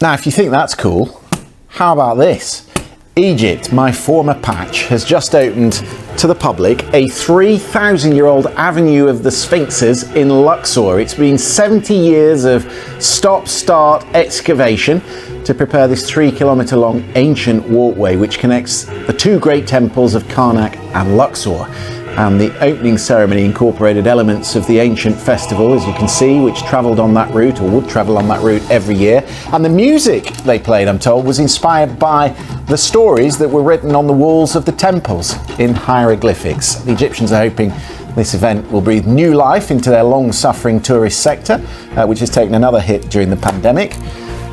Now, if you think that's cool, how about this? Egypt, my former patch, has just opened to the public a 3,000-year-old avenue of the sphinxes in Luxor. It's been 70 years of stop-start excavation to prepare this 3-kilometre-long ancient walkway which connects the two great temples of Karnak and Luxor. And the opening ceremony incorporated elements of the ancient festival, as you can see, which travelled on that route, or would travel on that route every year. And the music they played, I'm told, was inspired by the stories that were written on the walls of the temples in hieroglyphics. The Egyptians are hoping this event will breathe new life into their long-suffering tourist sector, which has taken another hit during the pandemic.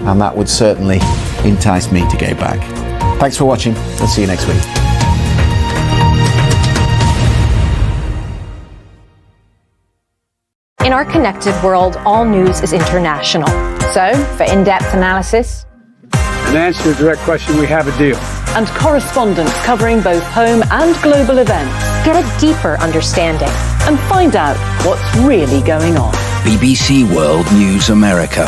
And that would certainly entice me to go back. Thanks for watching. I'll see you next week. In our connected world, all news is international. So, for in-depth analysis, and answer your direct question, we have a deal. And correspondence covering both home and global events. get a deeper understanding. And find out what's really going on. BBC World News America.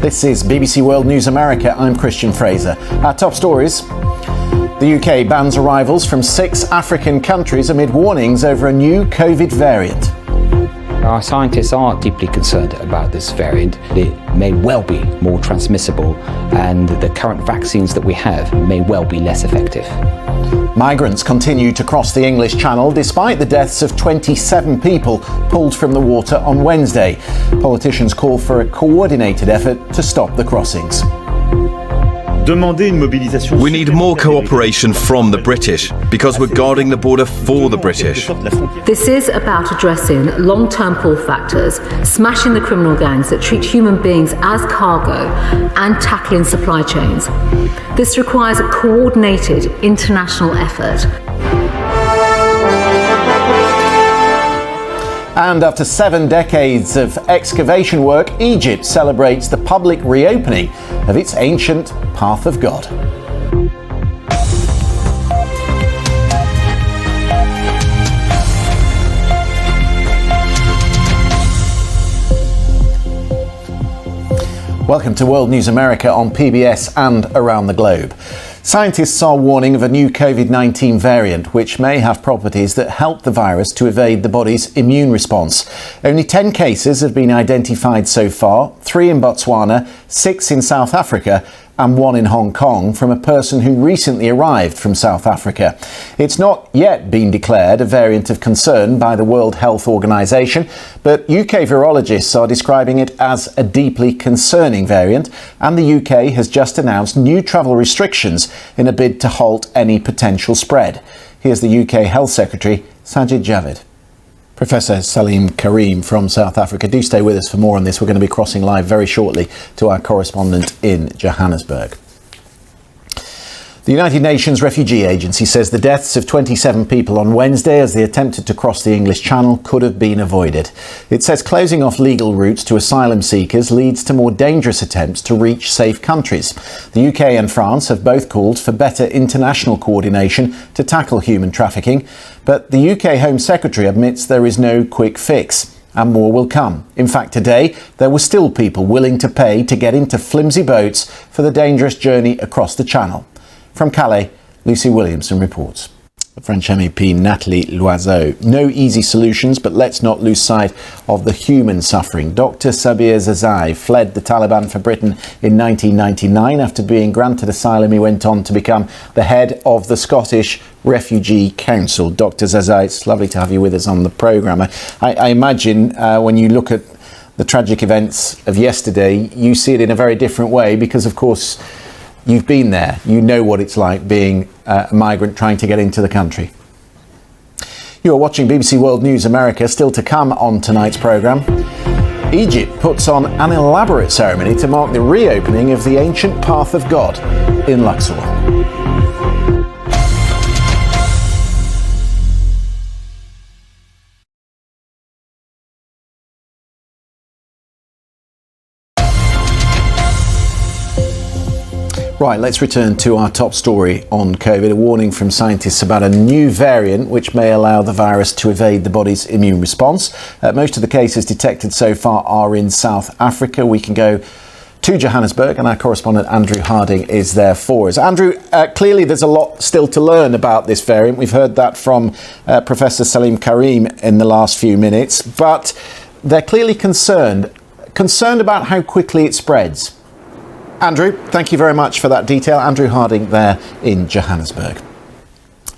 This is BBC World News America. I'm Christian Fraser. Our top stories. The UK bans arrivals from 6 African countries amid warnings over a new COVID variant. Our scientists are deeply concerned about this variant. It may well be more transmissible, and the current vaccines that we have may well be less effective. Migrants continue to cross the English Channel despite the deaths of 27 people pulled from the water on Wednesday. Politicians call for a coordinated effort to stop the crossings. We need more cooperation from the British because we're guarding the border for the British. This is about addressing long-term pull factors, smashing the criminal gangs that treat human beings as cargo, and tackling supply chains. This requires a coordinated international effort. And after 7 decades of excavation work, Egypt celebrates the public reopening of its ancient Path of God. Welcome to World News America on PBS and around the globe. Scientists are warning of a new COVID-19 variant which may have properties that help the virus to evade the body's immune response. Only 10 cases have been identified so far, 3 in Botswana, 6 in South Africa and 1 in Hong Kong from a person who recently arrived from South Africa. It's not yet been declared a variant of concern by the World Health Organization, but UK virologists are describing it as a deeply concerning variant, and the UK has just announced new travel restrictions in a bid to halt any potential spread. Here's the UK Health Secretary, Sajid Javid. Professor Salim Karim from South Africa, do stay with us for more on this. We're going to be crossing live very shortly to our correspondent in Johannesburg. The United Nations Refugee Agency says the deaths of 27 people on Wednesday as they attempted to cross the English Channel could have been avoided. It says closing off legal routes to asylum seekers leads to more dangerous attempts to reach safe countries. The UK and France have both called for better international coordination to tackle human trafficking, but the UK Home Secretary admits there is no quick fix. And more will come. In fact, today, there were still people willing to pay to get into flimsy boats for the dangerous journey across the Channel. From Calais, Lucy Williamson reports. French MEP Nathalie Loiseau. No easy solutions, but let's not lose sight of the human suffering. Dr. Sabir Zazai fled the Taliban for Britain in 1999. After being granted asylum, he went on to become the head of the Scottish Refugee Council. Dr. Zazai, it's lovely to have you with us on the programme. I imagine when you look at the tragic events of yesterday, you see it in a very different way because, of course, you've been there. You know what it's like being a migrant trying to get into the country. You are watching BBC World News America. Still to come on tonight's programme. Egypt puts on an elaborate ceremony to mark the reopening of the ancient Path of God in Luxor. Right, let's return to our top story on COVID. A warning from scientists about a new variant which may allow the virus to evade the body's immune response. Most of the cases detected so far are in South Africa. We can go to Johannesburg, and our correspondent Andrew Harding is there for us. Andrew, clearly there's a lot still to learn about this variant. We've heard that from Professor Salim Karim in the last few minutes, but they're clearly concerned about how quickly it spreads. Andrew, thank you very much for that detail. Andrew Harding there in Johannesburg.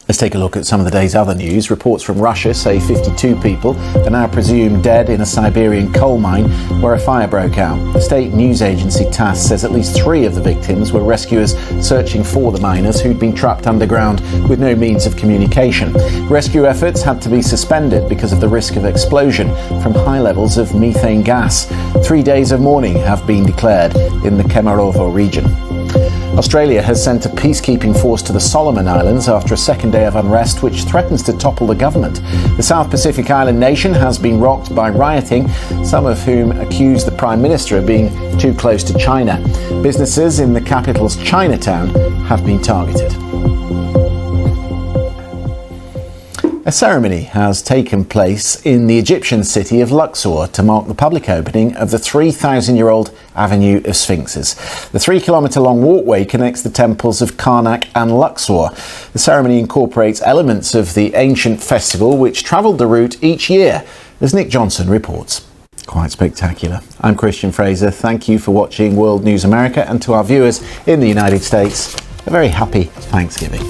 Let's take a look at some of the day's other news. Reports from Russia say 52 people are now presumed dead in a Siberian coal mine where a fire broke out. The state news agency TASS says at least 3 of the victims were rescuers searching for the miners who'd been trapped underground with no means of communication. Rescue efforts had to be suspended because of the risk of explosion from high levels of methane gas. 3 days of mourning have been declared in the Kemerovo region. Australia has sent a peacekeeping force to the Solomon Islands after a second day of unrest which threatens to topple the government. The South Pacific island nation has been rocked by rioting, some of whom accuse the Prime Minister of being too close to China. Businesses in the capital's Chinatown have been targeted. A ceremony has taken place in the Egyptian city of Luxor to mark the public opening of the 3,000-year-old Avenue of Sphinxes. The 3-kilometre-long walkway connects the temples of Karnak and Luxor. The ceremony incorporates elements of the ancient festival which travelled the route each year, as Nick Johnson reports. Quite spectacular. I'm Christian Fraser. Thank you for watching World News America, and to our viewers in the United States, a very happy Thanksgiving.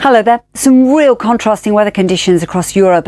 Hello there. Some real contrasting weather conditions across Europe.